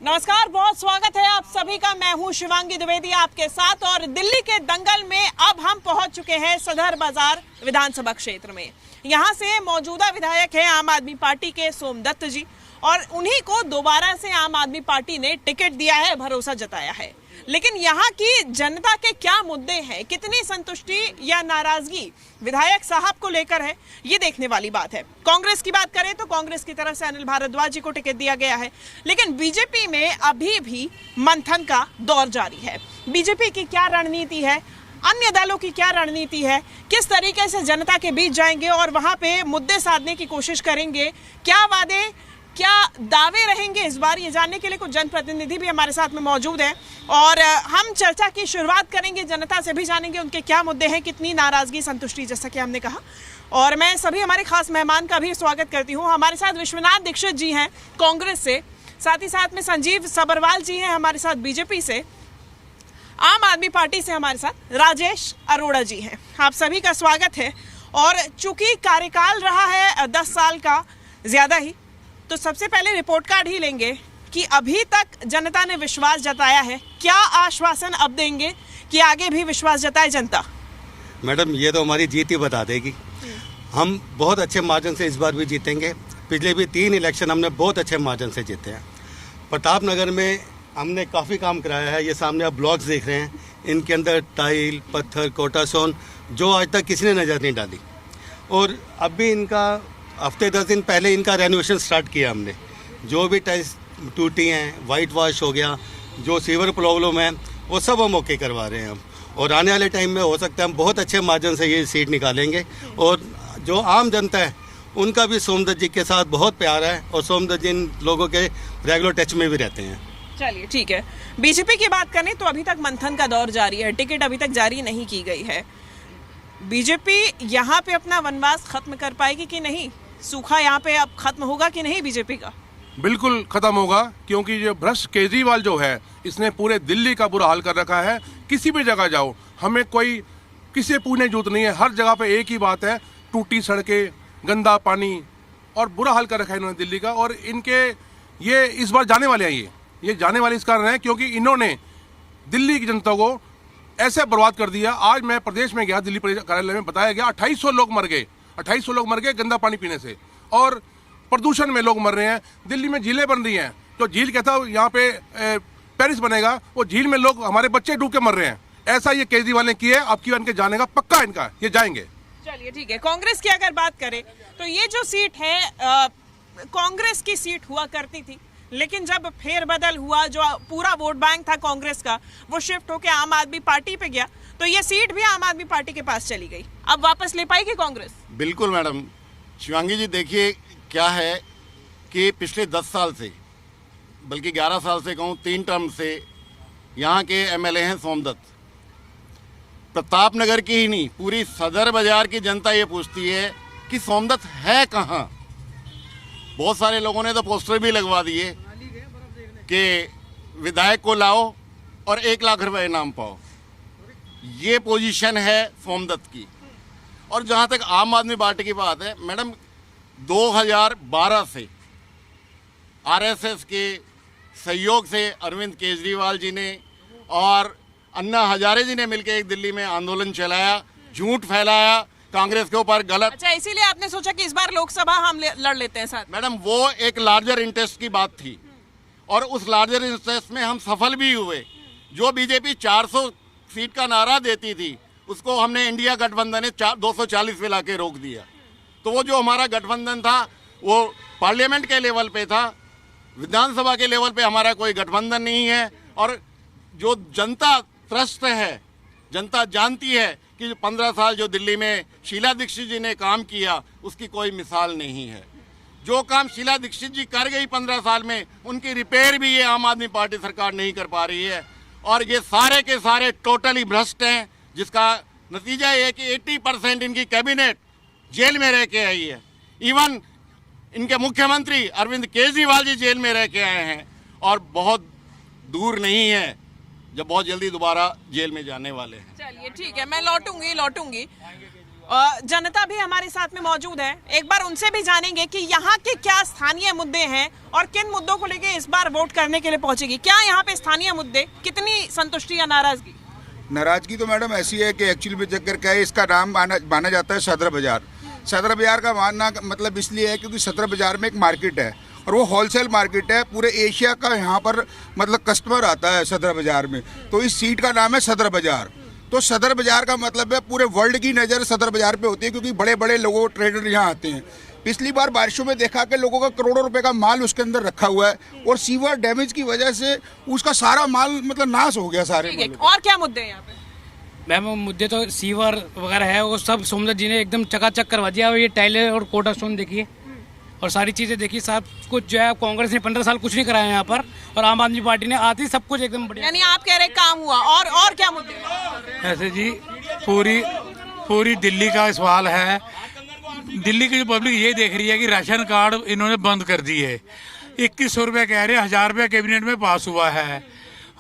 नमस्कार, बहुत स्वागत है आप सभी का। मैं हूं शिवांगी द्विवेदी आपके साथ और दिल्ली के दंगल में अब हम पहुंच चुके हैं सदर बाजार विधानसभा क्षेत्र में। यहां से मौजूदा विधायक है आम आदमी पार्टी के सोमदत्त जी और उन्हीं को दोबारा से आम आदमी पार्टी ने टिकट दिया है, भरोसा जताया है। लेकिन यहाँ की जनता के क्या मुद्दे हैं, कितनी संतुष्टि या नाराजगी विधायक साहब को लेकर है, ये देखने वाली बात है। कांग्रेस की बात करें तो कांग्रेस की तरफ से अनिल भारद्वाज जी को टिकट दिया गया है, लेकिन बीजेपी में अभी भी मंथन का दौर जारी है। बीजेपी की क्या रणनीति है, अन्य दलों की क्या रणनीति है, किस तरीके से जनता के बीच जाएंगे और वहां पे मुद्दे साधने की कोशिश करेंगे, क्या वादे क्या दावे रहेंगे इस बार, ये जानने के लिए कुछ जनप्रतिनिधि भी हमारे साथ में मौजूद हैं और हम चर्चा की शुरुआत करेंगे। जनता से भी जानेंगे उनके क्या मुद्दे हैं, कितनी नाराजगी संतुष्टि, जैसा कि हमने कहा। और मैं सभी हमारे खास मेहमान का भी स्वागत करती हूँ। हमारे साथ विश्वनाथ दीक्षित जी हैं कांग्रेस से, साथ ही साथ में संजीव सबरवाल जी हैं हमारे साथ बीजेपी से, आम आदमी पार्टी से हमारे साथ राजेश अरोड़ा जी हैं। आप सभी का स्वागत है। और चूंकि कार्यकाल रहा है 10 साल का ज्यादा ही, तो सबसे पहले रिपोर्ट कार्ड ही लेंगे कि अभी तक जनता ने विश्वास जताया है, क्या आश्वासन अब देंगे कि आगे भी विश्वास जताए जनता? मैडम, ये तो हमारी जीत ही बता देगी। हम बहुत अच्छे मार्जिन से इस बार भी जीतेंगे। पिछले भी 3 इलेक्शन हमने बहुत अच्छे मार्जिन से जीते हैं। प्रताप नगर में हमने काफ़ी काम कराया है। ये सामने आप ब्लॉक्स देख रहे हैं, इनके अंदर टाइल, पत्थर, कोटासोन जो आज तक किसी ने नज़र नहीं डाली। और अब भी इनका हफ्ते 10 दिन पहले इनका रेनोवेशन स्टार्ट किया हमने। जो भी टाइल्स टूटी हैं, वाइट वॉश हो गया, जो सीवर प्रॉब्लम है वो सब हम ओके करवा रहे हैं हम। और आने वाले टाइम में हो सकता है हम बहुत अच्छे मार्जिन से ये सीट निकालेंगे। और जो आम जनता है उनका भी सोमदत्त जी के साथ बहुत प्यार है और सोमदत्त जी इन लोगों के रेगुलर टच में भी रहते हैं। चलिए ठीक है। बीजेपी की बात करें तो अभी तक मंथन का दौर जारी है, टिकट अभी तक जारी नहीं की गई है। बीजेपी यहाँ पे अपना वनवास खत्म कर पाएगी कि नहीं? सूखा यहाँ पे अब खत्म होगा कि नहीं बीजेपी का? बिल्कुल खत्म होगा, क्योंकि जो भ्रष्ट केजरीवाल जो है इसने पूरे दिल्ली का बुरा हाल कर रखा है। किसी भी जगह जाओ, हमें कोई किसी से पूछने की जरूरत नहीं है, हर जगह पे एक ही बात है, टूटी सड़कें, गंदा पानी और बुरा हाल कर रखा है इन्होंने दिल्ली का। और इनके ये इस बार जाने वाले हैं, ये जाने वाले इस कारण है क्योंकि इन्होंने दिल्ली की जनता को ऐसे बर्बाद कर दिया। आज मैं प्रदेश में गया, दिल्ली कार्यालय में बताया गया 2800 लोग मर गए, 2800 लोग मर गए गंदा पानी पीने से। और प्रदूषण में लोग मर रहे हैं। दिल्ली में झीलें बन रही हैं, जो झील कहता है यहाँ पे पेरिस बनेगा, वो झील में लोग, हमारे बच्चे डूब के मर रहे हैं। ऐसा ये केजरीवाल ने किया है। अब की इनके जाने का पक्का, इनका ये जाएंगे। चलिए ठीक है। कांग्रेस की अगर बात करें तो ये जो सीट है कांग्रेस की सीट हुआ करती थी, लेकिन जब फेरबदल हुआ, जो पूरा वोट बैंक था कांग्रेस का वो शिफ्ट होकर आम आदमी पार्टी पे गया, तो ये सीट भी आम आदमी पार्टी के पास चली गई। अब वापस ले पाएगी कांग्रेस? बिल्कुल मैडम। शिवांगी जी, देखिए क्या है कि पिछले 10 साल से, बल्कि 11 साल से कहूँ, 3 टर्म से यहाँ के एमएलए हैं सोमदत्त। प्रताप नगर की ही नहीं, पूरी सदर बाजार की जनता ये पूछती है कि सोमदत्त है कहाँ। बहुत सारे लोगों ने तो पोस्टर भी लगवा दिए कि विधायक को लाओ और 1 लाख रुपए इनाम पाओ। ये पोजीशन है सोमदत्त की। और जहाँ तक आम आदमी पार्टी की बात है मैडम, 2012 से आरएसएस के सहयोग से अरविंद केजरीवाल जी ने और अन्ना हजारे जी ने मिलकर एक दिल्ली में आंदोलन चलाया, झूठ फैलाया कांग्रेस के ऊपर, गलत। अच्छा, इसीलिए आपने सोचा कि इस बार लोकसभा हम लड़ लेते हैं साथ? मैडम, वो एक लार्जर इंटरेस्ट की बात थी और उस लार्जर इंटरेस्ट में हम सफल भी हुए। जो बीजेपी 400 सीट का नारा देती थी, उसको हमने इंडिया गठबंधन ने 240 पे लाके रोक दिया। तो वो जो हमारा गठबंधन था वो पार्लियामेंट के लेवल पे था, विधानसभा के लेवल पे हमारा कोई गठबंधन नहीं है। और जो जनता त्रस्त है, जनता जानती है कि 15 साल जो दिल्ली में शीला दीक्षित जी ने काम किया, उसकी कोई मिसाल नहीं है। जो काम शीला दीक्षित जी कर गई 15 साल में, उनकी रिपेयर भी ये आम आदमी पार्टी सरकार नहीं कर पा रही है। और ये सारे के सारे टोटली भ्रष्ट हैं, जिसका नतीजा ये है कि 80% इनकी कैबिनेट जेल में रह के आई है। इवन इनके मुख्यमंत्री अरविंद केजरीवाल जी जेल में रह के आए हैं और बहुत दूर नहीं है जब बहुत जल्दी दोबारा जेल में जाने वाले हैं। चलिए ठीक है, मैं लौटूंगी। जनता भी हमारे साथ में मौजूद है, एक बार उनसे भी जानेंगे कि यहाँ के क्या स्थानीय मुद्दे हैं और किन मुद्दों को लेके इस बार वोट करने के लिए पहुंचेगी। क्या यहाँ पे स्थानीय मुद्दे, कितनी संतुष्टि या नाराजगी? नाराजगी तो मैडम ऐसी है कि एक्चुअली में चक्कर क्या है, इसका नाम माना जाता है सदर बाजार। सदर बाजार का मानना मतलब इसलिए है क्योंकि सदर बाजार में एक मार्केट है और वो होलसेल मार्केट है। पूरे एशिया का यहाँ पर मतलब कस्टमर आता है सदर बाजार में, तो इस सीट का नाम है सदर बाजार। तो सदर बाजार का मतलब है पूरे वर्ल्ड की नज़र सदर बाजार पे होती है क्योंकि बड़े बड़े लोगों ट्रेडर यहाँ आते हैं। पिछली बार बारिशों में देखा कि लोगों का करोड़ों रुपए का माल उसके अंदर रखा हुआ है और सीवर डैमेज की वजह से उसका सारा माल मतलब नाश हो गया सारे। और क्या मुद्दे हैं यहाँ पे? मैम मुद्दे तो सीवर वगैरह है, वो सब सोमदत्त जी ने एकदम चकाचक करवा दिया। और ये टाइलें और कोटा स्टोन देखिए और सारी चीज़ें देखिए, सब कुछ जो है कांग्रेस ने 15 साल कुछ नहीं कराया यहाँ पर और आम आदमी पार्टी ने आती सब कुछ एकदम बढ़िया। यानी आप कह रहे काम हुआ। और क्या मुद्दे? ऐसे जी पूरी दिल्ली का सवाल है। दिल्ली की जो पब्लिक ये देख रही है कि राशन कार्ड इन्होंने बंद कर दिए। 2100 रुपये कह रहे हैं, 1000 रुपये कैबिनेट में पास हुआ है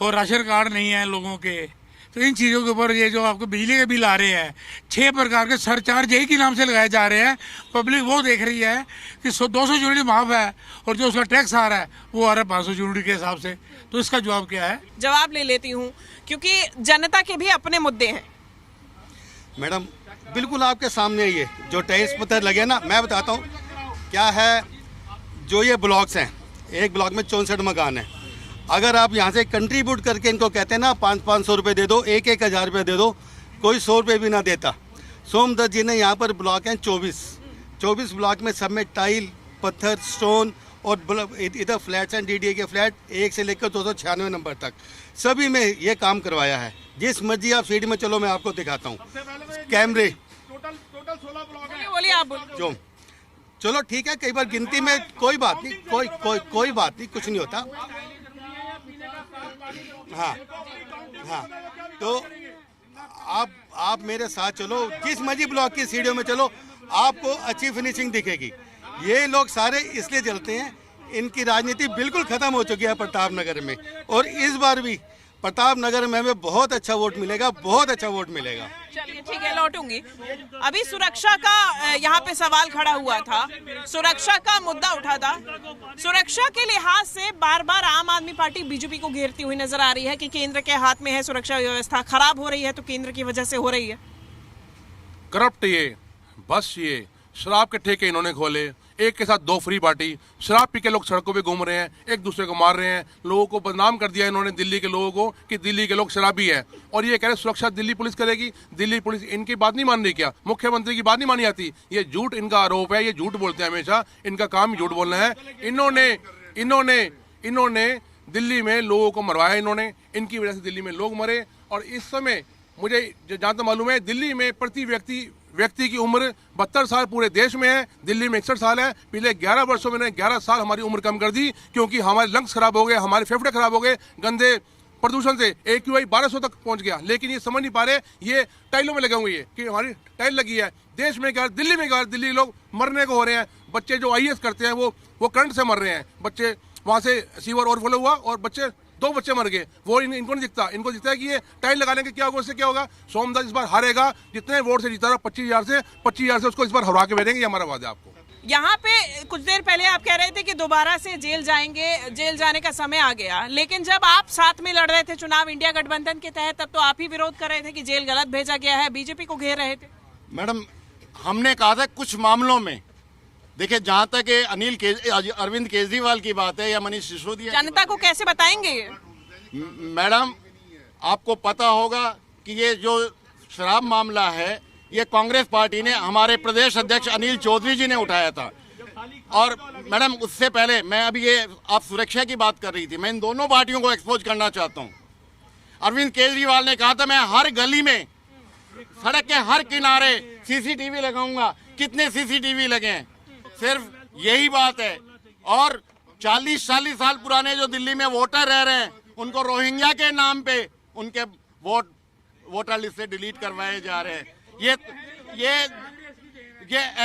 और राशन कार्ड नहीं है लोगों के। तो इन चीज़ों के ऊपर ये जो आपको बिजली के बिल आ रहे हैं, 6 प्रकार के सरचार्ज यही के नाम से लगाए जा रहे हैं। पब्लिक वो देख रही है कि 200 यूनिट माफ है और जो उसका टैक्स आ रहा है वो आ रहा है 500 यूनिट के हिसाब से। तो इसका जवाब क्या है? जवाब ले लेती हूँ क्योंकि जनता के भी अपने मुद्दे हैं। मैडम बिल्कुल आपके सामने ये जो टैक्स पत्थर लगे ना, मैं बताता हूँ क्या है। जो ये ब्लॉक्स हैं, एक ब्लॉक में 64 मकान है। अगर आप यहाँ से कंट्रीब्यूट करके इनको कहते हैं ना 500 रुपये दे दो, 1000 रुपये दे दो, कोई 100 रुपये भी ना देता। सोमदत्त जी ने यहाँ पर ब्लॉक हैं 24 ब्लॉक में सब में टाइल, पत्थर, स्टोन और इधर फ्लैट्स हैं, DDA के फ्लैट 1 से लेकर 296 नंबर तक सभी में ये काम करवाया है। जिस मर्जी आप सीट में चलो, मैं आपको दिखाता हूँ कैमरे। बोलिए आप बोलिए। जो चलो ठीक है, कई बार गिनती में कोई बात नहीं, कोई बात नहीं, कुछ नहीं होता। हाँ तो आप मेरे साथ चलो, जिस मर्जी ब्लॉक की सीढ़ियों में चलो, आपको अच्छी फिनिशिंग दिखेगी। ये लोग सारे इसलिए जलते हैं, इनकी राजनीति बिल्कुल खत्म हो चुकी है प्रताप नगर में। और इस बार भी प्रताप नगर में हमें बहुत अच्छा वोट मिलेगा, बहुत अच्छा वोट मिलेगा। चलिए ठीक है, लौटूंगी। अभी सुरक्षा का यहाँ पे सवाल खड़ा हुआ था, सुरक्षा का मुद्दा उठा था। सुरक्षा के लिहाज से बार बार आम आदमी पार्टी बीजेपी को घेरती हुई नजर आ रही है कि केंद्र के हाथ में है सुरक्षा व्यवस्था, खराब हो रही है तो केंद्र की वजह से हो रही है। करप्ट ये बस ये शराब के ठेके इन्होंने खोले, एक के साथ 2 फ्री पार्टी। शराब पी के लोग सड़कों पे घूम रहे हैं, एक दूसरे को मार रहे हैं, लोगों को बदनाम कर दिया इन्होंने दिल्ली के लोगों को कि दिल्ली के लोग शराबी हैं। और ये कह रहे सुरक्षा दिल्ली पुलिस करेगी। दिल्ली पुलिस इनकी बात नहीं मान रही क्या? मुख्यमंत्री की बात नहीं मानी जाती? ये झूठ इनका आरोप है, ये झूठ बोलते हैं हमेशा, इनका काम ही झूठ बोलना है। इन्होंने दिल्ली में लोगों को मरवाया, इन्होंने, इनकी वजह से दिल्ली में लोग मरे। और इस समय मुझे जहाँ तक मालूम है दिल्ली में प्रति व्यक्ति की उम्र 72 साल पूरे देश में है, दिल्ली में 61 साल है। पिछले 11 वर्षों में 11 साल हमारी उम्र कम कर दी क्योंकि हमारे लंग्स खराब हो गए, हमारे फेफड़े खराब हो गए गंदे प्रदूषण से। AQI 1200 तक पहुंच गया। लेकिन ये समझ नहीं पा रहे, ये टाइलों में लगे हुए हैं कि हमारी टाइल लगी है। देश में क्या, दिल्ली में क्या, दिल्ली लोग मरने को हो रहे हैं। बच्चे जो IAS करते हैं वो करंट से मर रहे हैं। बच्चे वहाँ से सीवर ओवरफ्लो हुआ और 2 बच्चे मर गए। वो इनको नहीं दिखता, इनको दिखता है कि ये टाइल लगाने के क्या होगा, उससे क्या होगा। सोमदत्त इस बार हारेगा, जितने वोट से जीता रहा 25,000 से उसको इस बार हरा के भेजेंगे, ये हमारा वादा है आपको। यहाँ पे कुछ देर पहले आप कह रहे थे कि दोबारा से जेल जाएंगे, जेल जाने का समय आ गया। लेकिन जब आप साथ में लड़ रहे थे चुनाव इंडिया गठबंधन के तहत, तब तो आप ही विरोध कर रहे थे कि जेल गलत भेजा गया है, बीजेपी को घेर रहे थे। मैडम हमने कहा था कुछ मामलों में, देखिए जहाँ तक अरविंद केजरीवाल की बात है या मनीष सिसोदिया, जनता को कैसे बताएंगे ये? मैडम आपको पता होगा कि ये जो शराब मामला है ये कांग्रेस पार्टी ने, हमारे प्रदेश अध्यक्ष अनिल चौधरी जी ने उठाया था। और मैडम उससे पहले मैं अभी ये आप सुरक्षा की बात कर रही थी, मैं इन दोनों पार्टियों को एक्सपोज करना चाहता हूँ। अरविंद केजरीवाल ने कहा था मैं हर गली में, सड़क के हर किनारे CCTV लगाऊंगा। कितने CCTV लगे हैं? सिर्फ यही बात है। और 40 साल पुराने जो दिल्ली में वोटर रह रहे हैं उनको रोहिंग्या के नाम पे उनके वोटर लिस्ट से डिलीट करवाए जा रहे हैं। ये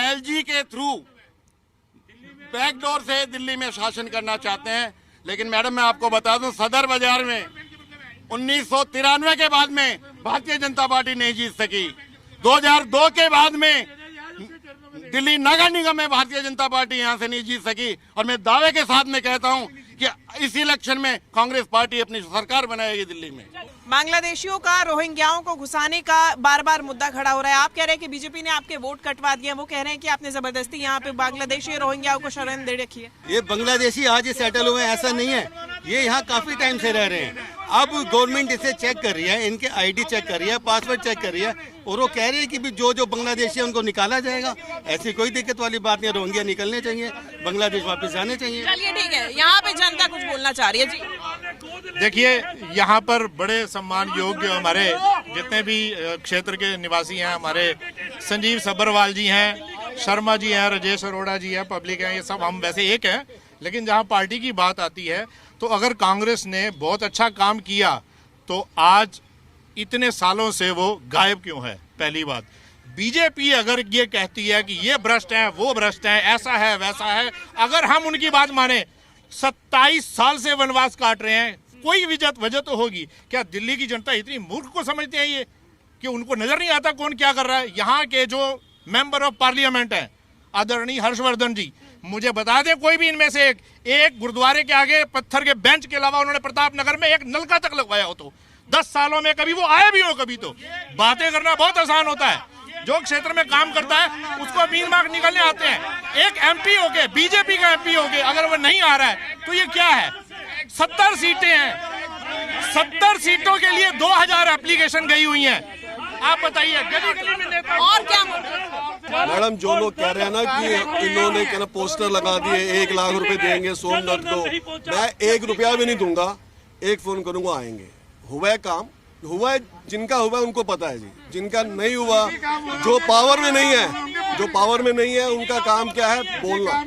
LG के थ्रू बैकडोर से दिल्ली में शासन करना चाहते हैं। लेकिन मैडम मैं आपको बता दूं, सदर बाजार में 1993 के बाद में भारतीय जनता पार्टी नहीं जीत सकी। 2002 के बाद में दिल्ली नगर निगम में भारतीय जनता पार्टी यहां से नहीं जीत सकी, और मैं दावे के साथ में कहता हूं कि इस इलेक्शन में कांग्रेस पार्टी अपनी सरकार बनाएगी दिल्ली में। बांग्लादेशियों का रोहिंग्याओं को घुसाने का बार बार मुद्दा खड़ा हो रहा है। आप कह रहे हैं कि बीजेपी ने आपके वोट कटवा दिए, वो कह रहे हैं कि आपने जबरदस्ती यहाँ पे बांग्लादेशी रोहिंग्याओं को शरण दे रखी है। ये बांग्लादेशी आज ही सेटल हुए हैं ऐसा नहीं है, ये यहाँ काफी टाइम से रह रहे हैं। अब गवर्नमेंट इसे चेक कर रही है, इनके आईडी चेक कर रही है, पासवर्ड चेक कर रही है, और वो कह रही है कि भी जो बांग्लादेशी है उनको निकाला जाएगा। ऐसी कोई दिक्कत वाली बात नहीं, रोहिंग्या निकलने चाहिए, बांग्लादेश वापस जाने चाहिए। चलिए ठीक है, यहाँ पे जनता कुछ बोलना चाह रही है जी। देखिए, यहाँ पर बड़े सम्मान योग्य हमारे जितने भी क्षेत्र के निवासी हैं, हमारे संजीव सब्बरवाल जी हैं, शर्मा जी हैं, राजेश अरोड़ा जी हैं, पब्लिक हैं, ये सब हम वैसे एक हैं। लेकिन जहाँ पार्टी की बात आती है तो अगर कांग्रेस ने बहुत अच्छा काम किया तो आज इतने सालों से वो गायब क्यों है? पहली बात। बीजेपी अगर ये कहती है कि ये भ्रष्ट है, वो भ्रष्ट है, ऐसा है, वैसा है, अगर हम उनकी बात माने, 27 साल से वनवास काट रहे हैं, कोई वजह तो होगी। क्या दिल्ली की जनता इतनी मूर्ख को समझते हैं ये कि उनको नजर नहीं आता कौन क्या कर रहा है? यहाँ के जो मेंबर ऑफ पार्लियामेंट हैं आदरणीय हर्षवर्धन जी, मुझे बता दें कोई भी इनमें से एक गुरुद्वारे के आगे पत्थर के बेंच के अलावा उन्होंने प्रताप नगर में एक नलका तक लगवाया हो तो 10 सालों में कभी वो आए भी हो? कभी तो बातें करना बहुत आसान होता है, जो क्षेत्र में काम करता है उसको 20 मार्क निकलने आते हैं। एक एमपी हो गए, बीजेपी का एमपी हो गए, अगर वो नहीं आ रहा है तो ये क्या है? 70 सीटें हैं, 70 सीटों के लिए 2000 एप्लीकेशन गई हुई हैं। आप बताइए, गली गली में नेता और क्या? मैडम, जो लोग कह रहे हैं ना कि इन्होंने क्या पोस्टर लगा दिए, 1 लाख रुपए देंगे सोमनाथ को, मैं 1 रुपया भी नहीं दूंगा, एक फोन करूंगा आएंगे। हुआ है काम, हुआ है, जिनका हुआ है उनको पता है जी, जिनका नहीं हुआ, जो पावर में नहीं है, जो पावर में नहीं है उनका काम क्या है? बोलना।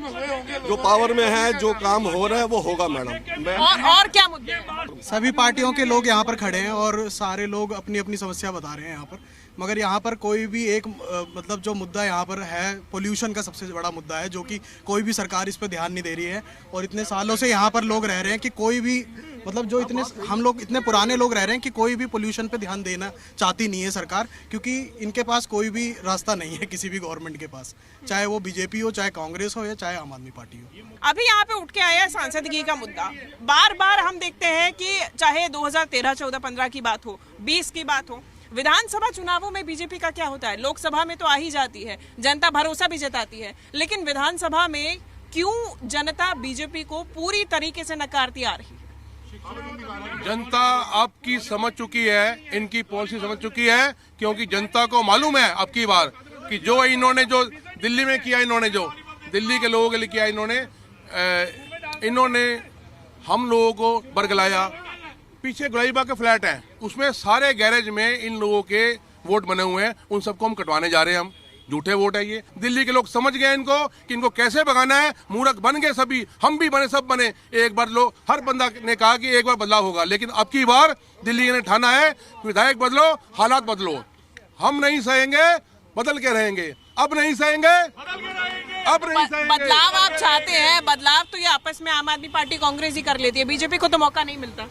जो पावर में है, जो काम हो रहा है वो होगा मैडम। और क्या मुद्दे? सभी पार्टियों के लोग यहाँ पर खड़े हैं और सारे लोग अपनी अपनी समस्या बता रहे हैं यहाँ पर, मगर यहाँ पर कोई भी एक मतलब जो मुद्दा यहाँ पर है, पोल्यूशन का सबसे बड़ा मुद्दा है, जो कि कोई भी सरकार इस पर ध्यान नहीं दे रही है। और इतने सालों से यहाँ पर लोग रह रहे हैं कि कोई भी मतलब जो इतने हम लोग इतने पुराने लोग रह रहे हैं कि कोई भी पोल्यूशन पे ध्यान देना चाहती नहीं है सरकार, क्योंकि इनके पास कोई भी रास्ता नहीं है किसी भी गवर्नमेंट के पास, चाहे वो बीजेपी हो, चाहे कांग्रेस हो, या चाहे आम आदमी पार्टी हो। अभी यहाँ पे उठ के आया सांसदगी का मुद्दा। बार बार हम देखते हैं कि चाहे 2013, 14, 15 की बात हो, 20 की बात हो, विधानसभा चुनावों में बीजेपी का क्या होता है? लोकसभा में तो आ ही जाती है, जनता भरोसा भी जताती है, लेकिन विधानसभा में क्यों जनता बीजेपी को पूरी तरीके से नकारती आ रही है? जनता आपकी समझ चुकी है, इनकी पॉलिसी समझ चुकी है, क्योंकि जनता को मालूम है अब की बार कि जो इन्होंने जो दिल्ली में किया, इन्होंने जो दिल्ली के लोगों के लिए किया, इन्होंने हम लोगों को बरगलाया। पीछे गुलाईबा के फ्लैट हैं, उसमें सारे गैरेज में इन लोगों के वोट बने हुए हैं, उन सबको हम कटवाने जा रहे हैं। हम झूठे वोट है ये। दिल्ली के लोग समझ गए इनको कि इनको कैसे भगाना है। मूर्ख बन गए सभी, हम भी बने, सब बने। एक बार लो, हर बंदा ने कहा कि एक बार बदलाव होगा, लेकिन अब की बार दिल्ली ने ठाना है विधायक बदलो, हालात बदलो। हम नहीं सहेंगे, बदल के रहेंगे। अब नहीं सहेंगे, अब नहीं सहेंगे। बदलाव आप चाहते हैं, बदलाव तो ये आपस में आम आदमी पार्टी कांग्रेस ही कर लेती है, बीजेपी को तो मौका नहीं मिलता।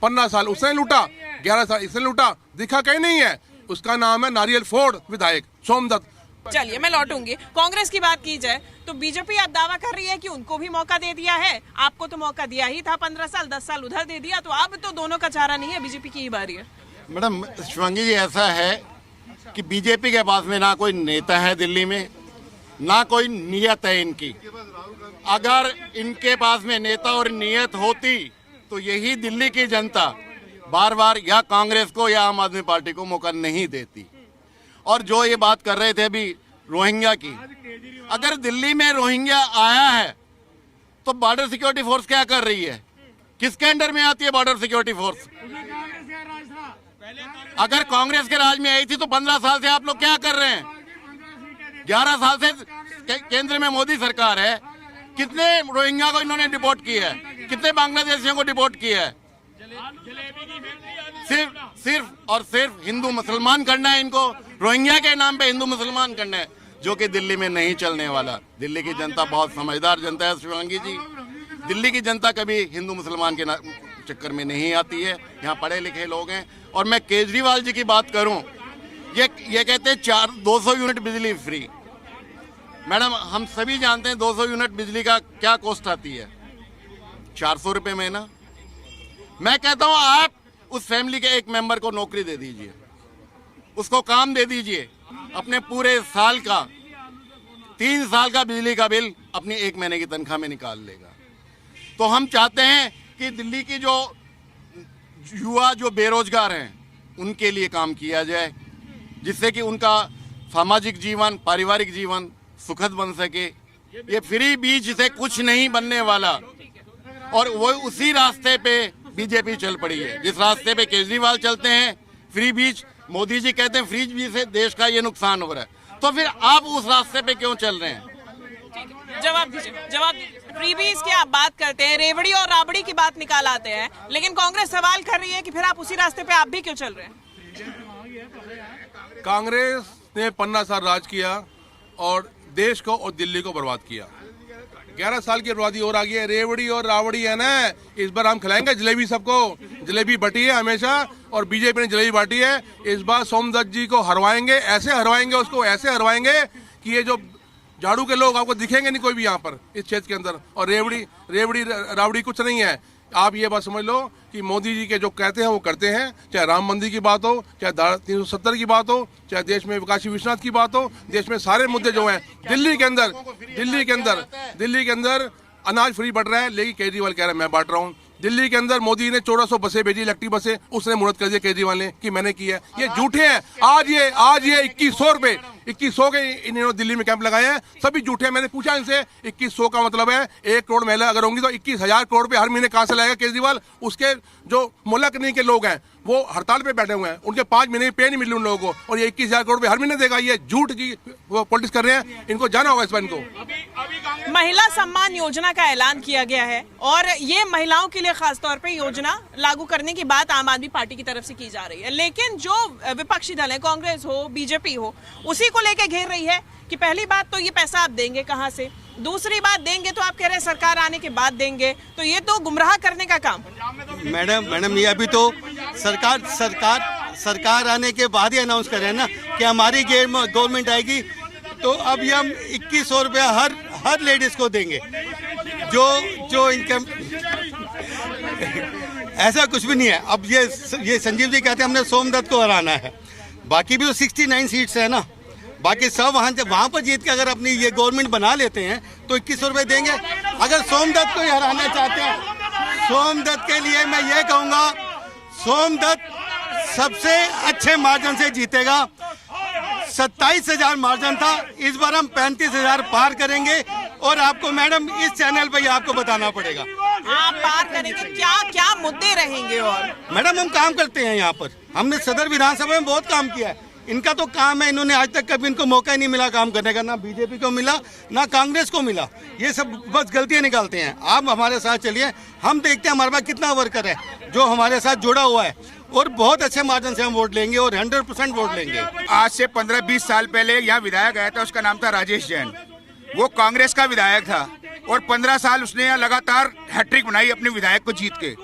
15 साल उसने लूटा, 11 साल इसने लूटा, दिखा कहीं नहीं है। उसका नाम है नारियल फोड़ विधायक सोमदत्त। चलिए मैं लौटूंगी। कांग्रेस की बात की जाए तो बीजेपी अब दावा कर रही है कि उनको भी मौका दे दिया है। आपको तो मौका दिया ही था, 15 साल 10 साल उधर दे दिया, तो अब तो दोनों का चारा नहीं है, बीजेपी की ही बारी है। मैडम शिवांगी जी, ऐसा है कि बीजेपी के पास में ना कोई नेता है दिल्ली में, ना कोई नियत है इनकी। अगर इनके पास में नेता और नियत होती तो यही दिल्ली की जनता बार बार या कांग्रेस को या आम आदमी पार्टी को मौका नहीं देती। और जो ये बात कर रहे थे अभी रोहिंग्या की, अगर दिल्ली में रोहिंग्या आया है तो बॉर्डर सिक्योरिटी फोर्स क्या कर रही है? किसके अंडर में आती है बॉर्डर सिक्योरिटी फोर्स? अगर कांग्रेस के राज में आई थी तो 15 साल से आप लोग क्या कर रहे हैं? 11 साल से केंद्र में मोदी सरकार है। कितने रोहिंग्या को इन्होंने डिपोर्ट किया है? कितने बांग्लादेशियों को डिपोर्ट किया है? सिर्फ और सिर्फ हिंदू मुसलमान करना है इनको। रोहिंग्या के नाम पे हिंदू मुसलमान करना है, जो कि दिल्ली में नहीं चलने वाला। दिल्ली की जनता बहुत समझदार जनता है शिवांगी जी। दिल्ली की जनता कभी हिंदू मुसलमान के चक्कर में नहीं आती है। यहाँ पढ़े लिखे लोग हैं। और मैं केजरीवाल जी की बात करूं ये कहते हैं 200 यूनिट बिजली फ्री। मैडम हम सभी जानते हैं 200 यूनिट बिजली का क्या कॉस्ट आती है, 400 रुपये महीना। मैं कहता हूं आप उस फैमिली के एक मेंबर को नौकरी दे दीजिए, उसको काम दे दीजिए, अपने पूरे साल का 3 साल का बिजली का बिल अपनी 1 महीने की तनख्वाह में निकाल लेगा। तो हम चाहते हैं कि दिल्ली की जो युवा जो बेरोजगार हैं उनके लिए काम किया जाए, जिससे कि उनका सामाजिक जीवन, पारिवारिक जीवन सुखद बन सके। ये फ्री बीज से कुछ नहीं बनने वाला, और वो उसी रास्ते पे बीजेपी चल पड़ी है जिस रास्ते पे केजरीवाल चलते हैं। फ्री बीज, मोदी जी कहते हैं फ्री बीज से देश का ये नुकसान हो रहा है, तो फिर आप उस रास्ते पे क्यों चल रहे हैं? जवाब दीजिए, जवाब। फ्रीबीज की आप बात करते हैं, रेवड़ी और राबड़ी की बात निकाल आते हैं, लेकिन कांग्रेस सवाल कर रही है कि फिर आप उसी रास्ते पे आप भी क्यों चल रहे हैं? कांग्रेस ने 15 साल राज किया और देश को और दिल्ली को बर्बाद किया। 11 साल की बर्बादी और आ गई है। रेवड़ी और रावड़ी है ना, इस बार हम खिलाएंगे जलेबी सबको। जलेबी बटी है हमेशा और बीजेपी ने जलेबी बांटी है। इस बार सोमदत्त जी को हरवाएंगे, ऐसे हरवाएंगे उसको, ऐसे हरवाएंगे कि ये जो झाड़ू के लोग आपको दिखेंगे नहीं कोई भी यहाँ पर इस क्षेत्र के अंदर। और रेवड़ी रावड़ी कुछ नहीं है। आप ये बात समझ लो कि मोदी जी के जो कहते हैं वो करते हैं, चाहे राम मंदिर की बात हो, चाहे 370 की बात हो, चाहे देश में काशी विश्वनाथ की बात हो। देश में सारे मुद्दे जो हैं, दिल्ली के अंदर अनाज फ्री बढ़ रहा है, लेकिन केजरीवाल कह रहा है मैं बांट रहा हूँ। दिल्ली के अंदर मोदी ने 1400 बसें भेजी, इलेक्ट्रिक बसें, उसने मुहूर्त कर दिया केजरीवाल ने कि मैंने किया। ये झूठे हैं। आज ये 2100 रुपए, 2100 के इन्होंने दिल्ली में कैंप लगाए हैं, सभी झूठे हैं। मैंने पूछा इनसे 2100 का मतलब है 1 करोड़ महिला अगर होंगी तो 21,000 करोड़ रुपए हर महीने कहां से लाएगा केजरीवाल? उसके जो मुल्क के लोग हैं वो हड़ताल पे बैठे हुए हैं, उनके 5 महीने पे नहीं मिल रही उन लोगों को, और ये 21,000 करोड़ रुपए हर महीने देगा। ये झूठ की वो पॉलिटिक्स कर रहे हैं, इनको जाना होगा इस बार इनको। महिला सम्मान योजना का ऐलान किया गया है और ये महिलाओं के लिए खासतौर पे योजना लागू करने की बात आम आदमी पार्टी की तरफ से की जा रही है, लेकिन जो विपक्षी दल है, कांग्रेस हो, बीजेपी हो, उसी को लेकर घेर रही है कि पहली बात तो ये पैसा आप देंगे कहां से, दूसरी बात देंगे तो आप कह रहे हैं सरकार आने के बाद देंगे, तो ये तो गुमराह करने का काम। मैडम ये अभी तो सरकार आने के बाद ही अनाउंस कर रहे हैं ना कि हमारी गवर्नमेंट आएगी, तो अब ये हम 2100 रुपया हर लेडीज को देंगे जो इनकम। ऐसा कुछ भी नहीं है। अब ये संजीव जी कहते हैं हमने सोमदत्त को हराना है, बाकी भी तो 69 सीट्स है ना, बाकी सब वहाँ पर जीत के अगर अपनी ये गवर्नमेंट बना लेते हैं तो 2100 रुपये देंगे। अगर सोमदत्त को ही हराना चाहते हैं, सोमदत्त के लिए मैं ये कहूँगा, सोमदत्त सबसे अच्छे मार्जिन से जीतेगा। 27,000 मार्जिन था, इस बार हम 35,000 पार करेंगे। और आपको मैडम इस चैनल पे आपको बताना पड़ेगा आप पार करेंगे। क्या मुद्दे रहेंगे? और मैडम हम काम करते हैं यहाँ पर, हमने सदर विधानसभा में बहुत काम किया है। इनका तो काम है, इन्होंने आज तक कभी इनको मौका ही नहीं मिला काम करने का, ना बीजेपी को मिला ना कांग्रेस को मिला। ये सब बस गलतियां निकालते हैं। आप हमारे साथ चलिए, हम देखते हैं हमारे पास कितना वर्कर है जो हमारे साथ जुड़ा हुआ है, और बहुत अच्छे मार्जिन से हम वोट लेंगे और 100% वोट लेंगे। आज से 15-20 साल पहले यहाँ विधायक आया था, उसका नाम था राजेश जैन। वो कांग्रेस का विधायक था और 15 साल उसने यहाँ लगातार हैट्रिक बनाई अपने विधायक को जीत के।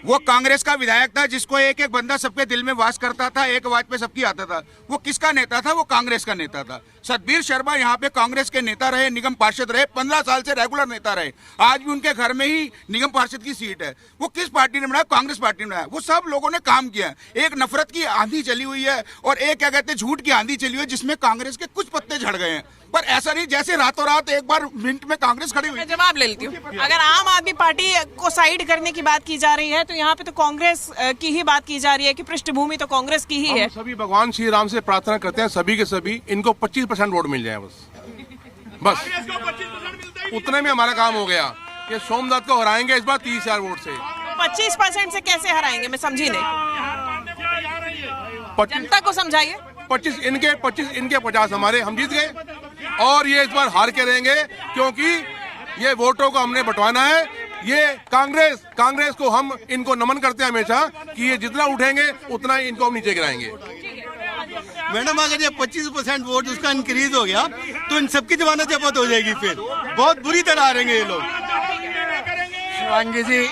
वो कांग्रेस का विधायक था जिसको एक एक बंदा सबके दिल में वास करता था, एक आवाज पे सबकी आता था। वो किसका नेता था? वो कांग्रेस का नेता था। सतबीर शर्मा यहाँ पे कांग्रेस के नेता रहे, निगम पार्षद रहे, 15 साल से रेगुलर नेता रहे। आज भी उनके घर में ही निगम पार्षद की सीट है। वो किस पार्टी ने बनाया? कांग्रेस पार्टी ने बनाया। वो सब लोगों ने काम किया है। एक नफरत की आंधी चली हुई है और एक क्या कहते हैं झूठ की आंधी चली हुई है, जिसमें कांग्रेस के कुछ पत्ते झड़ गए हैं। पर ऐसा नहीं जैसे रातों रात एक बार मिनट में कांग्रेस खड़ी हुई। मैं जवाब ले लेती हूँ। अगर आम आदमी पार्टी को साइड करने की बात की जा रही है तो यहाँ पे तो कांग्रेस की ही बात की जा रही है कि पृष्ठभूमि तो कांग्रेस की ही है। सभी भगवान श्री राम से प्रार्थना करते हैं सभी के सभी इनको 25% वोट मिल जाए, बस उतने में हमारा काम हो गया। ये सोमदत्त को हराएंगे इस बार 30,000 वोट से। 25% से कैसे हराएंगे? मैं समझी नहीं, जनता को समझाइए। 25 इनके 50 हमारे, हम जीत गए। और ये इस बार हार के रहेंगे क्योंकि ये वोटों को हमने बंटवाना है। ये कांग्रेस को हम इनको नमन करते हैं हमेशा कि ये जितना उठेंगे उतना ही इनको हम नीचे गिराएंगे। मैडम अगर ये 25% वोट उसका इंक्रीज हो गया तो इन सबकी जमानत जब्त हो जाएगी, फिर बहुत बुरी तरह हारेंगे ये लोग। शिवांगी जी,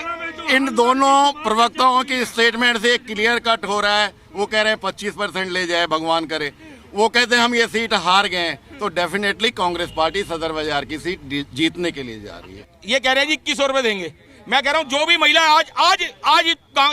इन दोनों प्रवक्ताओं की स्टेटमेंट से क्लियर कट हो रहा है। वो कह रहे हैं 25% ले जाए, भगवान करे। वो कहते हैं हम ये सीट हार गए हैं, तो डेफिनेटली कांग्रेस पार्टी सदर बाजार की सीट जीतने के लिए जा रही है। ये कह रहे हैं जी 2100 रुपए देंगे। मैं कह रहा हूँ जो भी महिला आज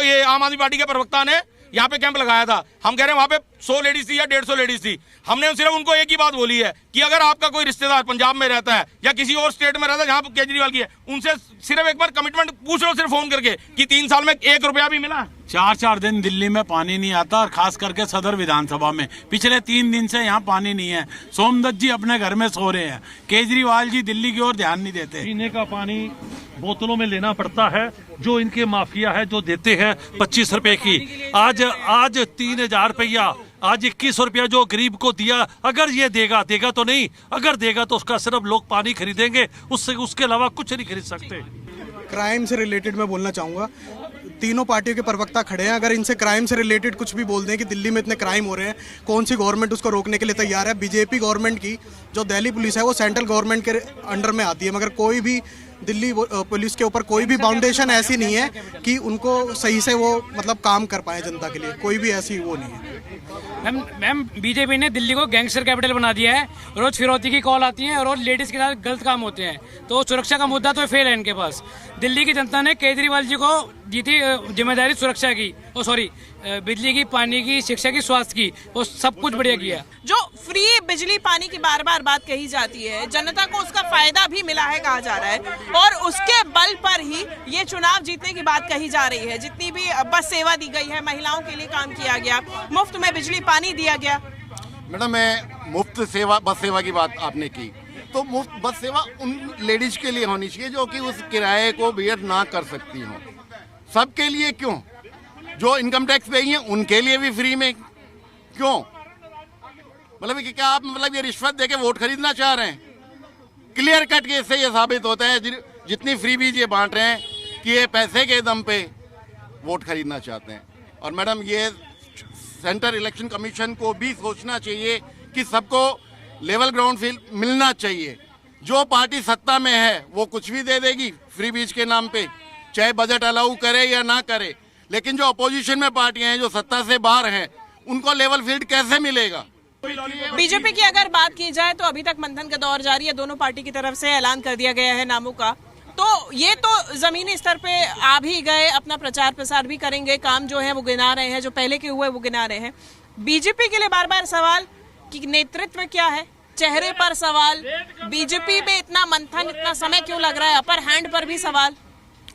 ये आम आदमी पार्टी के प्रवक्ता ने यहाँ पे कैंप लगाया था, हम कह रहे हैं वहाँ पे 100 लेडीज थी या 150 लेडीज थी, हमने सिर्फ उनको एक ही बात बोली है कि अगर आपका कोई रिश्तेदार पंजाब में रहता है या किसी और स्टेट में रहता है जहाँ केजरीवाल की है, उनसे सिर्फ एक बार कमिटमेंट पूछ लो, सिर्फ फोन करके कि 3 साल में 1 रुपया भी मिला। 4 दिन दिल्ली में पानी नहीं आता और खास करके सदर विधानसभा में पिछले 3 दिन से यहाँ पानी नहीं है। सोमदत्त जी अपने घर में सो रहे हैं, केजरीवाल जी दिल्ली की ओर ध्यान नहीं देते। पीने का पानी बोतलों में लेना पड़ता है, जो इनके माफिया है जो देते हैं 25 रुपए की। आज 3000 रुपया, आज 2100 रुपया जो गरीब को दिया, अगर ये देगा तो नहीं, अगर देगा तो उसका सिर्फ लोग पानी खरीदेंगे, उसके अलावा कुछ नहीं खरीद सकते। क्राइम से रिलेटेड मैं बोलना चाहूँगा, तीनों पार्टियों के प्रवक्ता खड़े हैं, अगर इनसे क्राइम से रिलेटेड कुछ भी बोल दें कि दिल्ली में इतने क्राइम हो रहे हैं, कौन सी गवर्नमेंट उसको रोकने के लिए तैयार है? बीजेपी गवर्नमेंट की जो दिल्ली पुलिस है वो सेंट्रल गवर्नमेंट के अंडर में आती है, मगर कोई भी दिल्ली पुलिस के ऊपर कोई भी फाउंडेशन ऐसी नहीं है कि उनको सही से वो मतलब काम कर पाए जनता के लिए, कोई भी ऐसी वो नहीं है। मैम बीजेपी ने दिल्ली को गैंगस्टर कैपिटल बना दिया है, रोज फिरौती की कॉल आती है और रोज लेडीज के साथ गलत काम होते हैं, तो सुरक्षा का मुद्दा तो फेल है इनके पास। दिल्ली की जनता ने केजरीवाल जी को दी थी जिम्मेदारी सुरक्षा की, बिजली की, पानी की, शिक्षा की, स्वास्थ्य की, वो सब कुछ बढ़िया किया। जो फ्री बिजली पानी की बार बार बात कही जाती है, जनता को उसका फायदा भी मिला है कहा जा रहा है, और उसके बल पर ही ये चुनाव जीतने की बात कही जा रही है। जितनी भी बस सेवा दी गई है, महिलाओं के लिए काम किया गया, मुफ्त में बिजली पानी दिया गया। मैडम, मैं मुफ्त सेवा, बस सेवा की बात आपने की, तो मुफ्त बस सेवा उन लेडीज के लिए होनी चाहिए जो कि उस किराए को बेयर ना कर सकती हो। सबके लिए क्यों? जो इनकम टैक्स पे हैं उनके लिए भी फ्री में क्यों? मतलब कि क्या आप ये रिश्वत देके वोट खरीदना चाह रहे हैं? क्लियर कट के इससे ये साबित होता है जितनी फ्री बीज ये बांट रहे हैं कि ये पैसे के दम पे वोट खरीदना चाहते हैं। और मैडम, ये सेंट्रल इलेक्शन कमीशन को भी सोचना चाहिए कि सबको लेवल ग्राउंड फील मिलना चाहिए। जो पार्टी सत्ता में है वो कुछ भी दे देगी फ्री बीज के नाम पे, चाहे बजट अलाउ करे या ना करे, लेकिन जो अपोजिशन में पार्टियां हैं, जो सत्ता से बाहर हैं, उनको लेवल फील्ड कैसे मिलेगा? बीजेपी की अगर बात की जाए तो अभी तक मंथन का दौर जारी है, दोनों पार्टी की तरफ से ऐलान कर दिया गया है नामों का, तो ये तो जमीनी स्तर पे आ भी गए, अपना प्रचार प्रसार भी करेंगे, काम जो है वो गिना रहे हैं, जो पहले के हुए वो गिना रहे हैं। बीजेपी के लिए बार बार सवाल कि नेतृत्व क्या है, चेहरे पर सवाल, बीजेपी में इतना मंथन, इतना समय क्यों लग रहा है, अपर हैंड पर भी सवाल।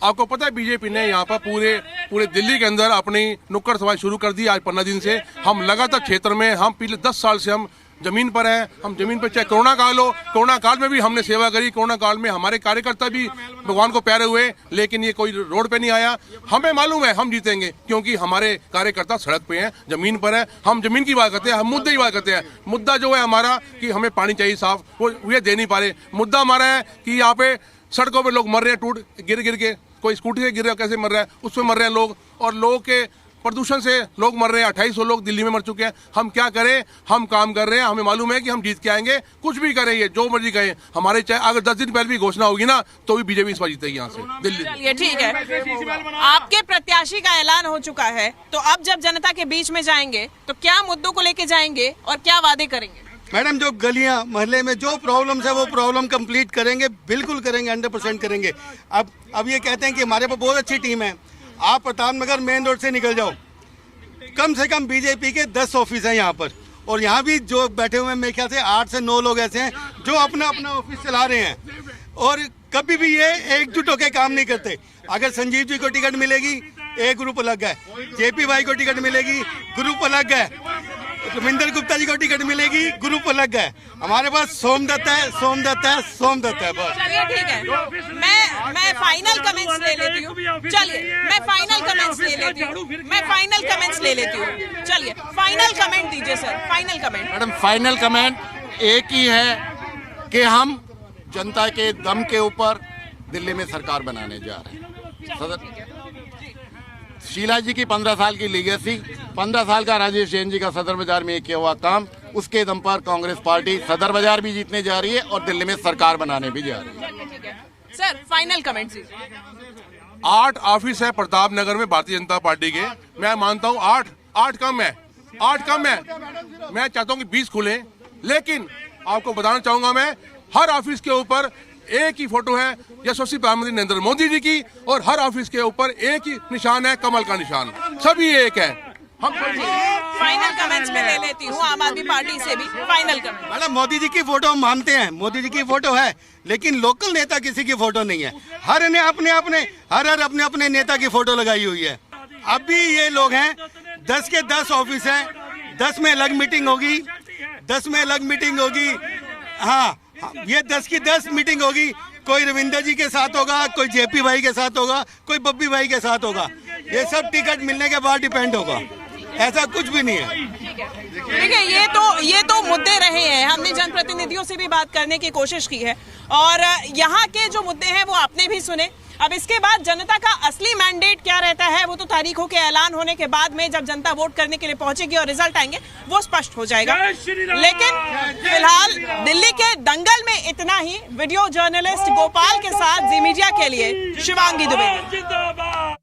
आपको पता है बीजेपी ने यहाँ पर पूरे दिल्ली के अंदर अपनी नुक्कड़ सभा शुरू कर दी। आज 15 दिन से हम लगातार क्षेत्र में, हम पिछले 10 साल से हम जमीन पर है, हम जमीन पर, चाहे कोरोना काल हो, कोरोना काल में भी हमने सेवा करी, कोरोना काल में हमारे कार्यकर्ता भी भगवान को प्यारे हुए, लेकिन ये कोई रोड पे नहीं आया। हमें मालूम है हम जीतेंगे क्योंकि हमारे कार्यकर्ता सड़क पे हैं, जमीन पर है। हम जमीन की बात करते हैं, हम मुद्दे की बात करते हैं। मुद्दा जो है हमारा कि हमें पानी चाहिए साफ, वो ये दे नहीं पा रहे। मुद्दा हमारा है कि यहाँ पे सड़कों पे लोग मर रहे हैं, गिर के, कोई स्कूटी से गिर रहा है, कैसे मर रहा है, उसमें मर रहे हैं लोग, और लोगों के प्रदूषण से लोग मर रहे हैं। 2800 लोग दिल्ली में मर चुके हैं। हम क्या करें? हम काम कर रहे हैं, हमें मालूम है कि हम जीत के आएंगे, कुछ भी करें, ये जो मर्जी कहें हमारे, चाहे अगर 10 दिन पहले भी घोषणा होगी ना तो भी बीजेपी इस बार जीतेगी यहाँ से दिल्ली। चलिए ठीक है, आपके प्रत्याशी का ऐलान हो चुका है, तो अब जब जनता के बीच में जाएंगे तो क्या मुद्दों को लेके जाएंगे और क्या वादे करेंगे? मैडम, जो गलियां मोहल्ले में जो प्रॉब्लम्स है वो प्रॉब्लम कंप्लीट करेंगे, बिल्कुल करेंगे, 100% करेंगे। अब ये कहते हैं कि हमारे पास बहुत अच्छी टीम है। आप प्रताप नगर मेन रोड से निकल जाओ, कम से कम बीजेपी के 10 ऑफिस हैं यहाँ पर, और यहाँ भी जो बैठे हुए हैं मेरे ख्याल से 8 से 9 लोग ऐसे हैं जो अपना अपना ऑफिस चला रहे हैं, और कभी भी ये एकजुट होकर काम नहीं करते। अगर संजीव जी को टिकट मिलेगी एक ग्रुप अलग है, जेपी भाई को टिकट मिलेगी ग्रुप अलग है, रविंदर गुप्ता जी को टिकट मिलेगी ग्रुप अलग है। हमारे पास सोमदत्त है, सोमदत्त है, सोमदत्त है, बस। चलिए ठीक है, मैं फाइनल कमेंट्स ले लेती हूँ। चलिए मैं फाइनल कमेंट्स ले लेती हूँ। चलिए फाइनल कमेंट दीजिए sir, final comment. Madam, final comment एक ही है कि हम जनता के दम के ऊपर दिल्ली में सरकार बनाने जा रहे हैं। शीला जी की 15 साल की लीगेसी, 15 साल का राजेश जैन जी का सदर बाजार में किया हुआ काम, उसके दम पर कांग्रेस पार्टी सदर बाजार भी जीतने जा रही है और दिल्ली में सरकार बनाने भी जा रही है। सर फाइनल कमेंट दीजिए। 8 ऑफिस है प्रताप नगर में भारतीय जनता पार्टी के। मैं मानता हूँ 8 कम है, 8 कम है, मैं चाहता हूँ कि 20 खुले। लेकिन आपको बताना चाहूंगा मैं, हर ऑफिस के ऊपर एक ही फोटो है यशस्वी प्रधानमंत्री नरेंद्र मोदी जी की, और हर ऑफिस के ऊपर एक ही निशान है, कमल का निशान। सभी एक है। हम फाइनल कमेंट्स में ले लेती हूँ आम आदमी पार्टी से भी final comment. Madam, Modi ji की फोटो हम मानते हैं, मोदी जी की फोटो है, लेकिन लोकल नेता किसी की फोटो नहीं है। हर ने अपने अपने नेता की फोटो लगाई हुई है। अभी ये लोग हैं, 10 के 10 ऑफिस हैं, 10 में अलग मीटिंग होगी, 10 में अलग मीटिंग होगी। हाँ, ये 10 की 10 मीटिंग होगी। कोई रविंदर जी के साथ होगा, कोई जेपी भाई के साथ होगा, कोई बब्बी भाई के साथ होगा। ये सब टिकट मिलने के बाद डिपेंड होगा, ऐसा कुछ भी नहीं है। देखिए, ये तो मुद्दे रहे हैं। हमने जनप्रतिनिधियों से भी बात करने की कोशिश की है और यहाँ के जो मुद्दे हैं वो आपने भी सुने। अब इसके बाद जनता का असली मैंडेट क्या रहता है वो तो तारीखों के ऐलान होने के बाद में, जब जनता वोट करने के लिए पहुंचेगी और रिजल्ट आएंगे, वो स्पष्ट हो जाएगा। लेकिन फिलहाल दिल्ली के दंगल में इतना ही। वीडियो जर्नलिस्ट गोपाल के साथ जी मीडिया के लिए शिवांगी दुबे।